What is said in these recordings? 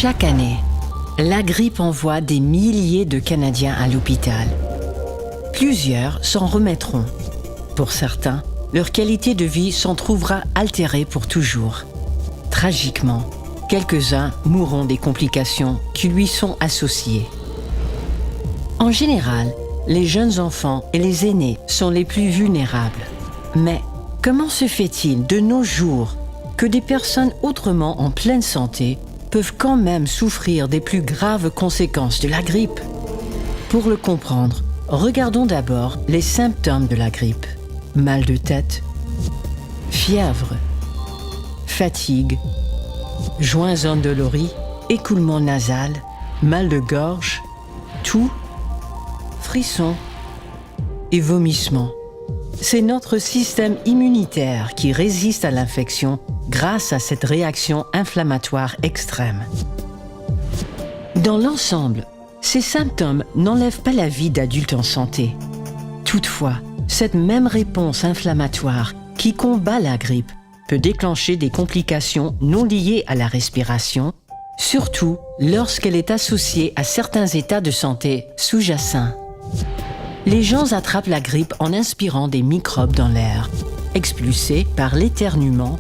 Chaque année, la grippe envoie des milliers de Canadiens à l'hôpital. Plusieurs s'en remettront. Pour certains, leur qualité de vie s'en trouvera altérée pour toujours. Tragiquement, quelques-uns mourront des complications qui lui sont associées. En général, les jeunes enfants et les aînés sont les plus vulnérables. Mais comment se fait-il de nos jours que des personnes autrement en pleine santé peuvent quand même souffrir des plus graves conséquences de la grippe? Pour le comprendre, regardons d'abord les symptômes de la grippe. Mal de tête, fièvre, fatigue, joints endoloris, écoulement nasal, mal de gorge, toux, frissons et vomissements. C'est notre système immunitaire qui résiste à l'infection grâce à cette réaction inflammatoire extrême. Dans l'ensemble, ces symptômes n'enlèvent pas la vie d'adultes en santé. Toutefois, cette même réponse inflammatoire qui combat la grippe peut déclencher des complications non liées à la respiration, surtout lorsqu'elle est associée à certains états de santé sous-jacents. Les gens attrapent la grippe en inspirant des microbes dans l'air, expulsés par l'éternuement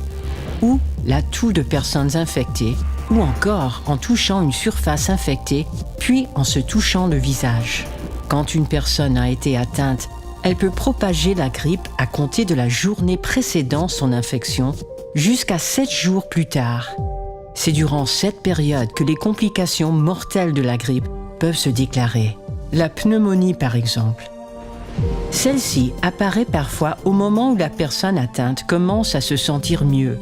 ou la toux de personnes infectées, ou encore en touchant une surface infectée, puis en se touchant le visage. Quand une personne a été atteinte, elle peut propager la grippe à compter de la journée précédant son infection jusqu'à 7 jours plus tard. C'est durant cette période que les complications mortelles de la grippe peuvent se déclarer. La pneumonie, par exemple. Celle-ci apparaît parfois au moment où la personne atteinte commence à se sentir mieux.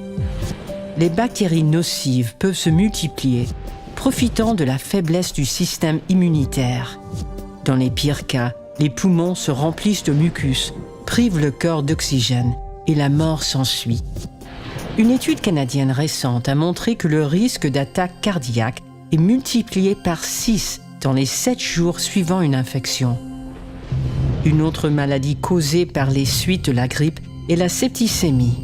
Les bactéries nocives peuvent se multiplier, profitant de la faiblesse du système immunitaire. Dans les pires cas, les poumons se remplissent de mucus, privent le corps d'oxygène et la mort s'ensuit. Une étude canadienne récente a montré que le risque d'attaque cardiaque est multiplié par 6 dans les 7 jours suivant une infection. Une autre maladie causée par les suites de la grippe est la septicémie.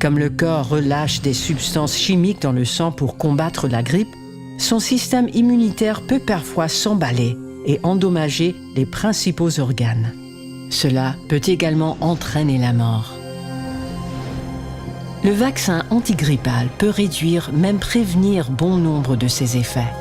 Comme le corps relâche des substances chimiques dans le sang pour combattre la grippe, son système immunitaire peut parfois s'emballer et endommager les principaux organes. Cela peut également entraîner la mort. Le vaccin antigrippal peut réduire, même prévenir bon nombre de ces effets.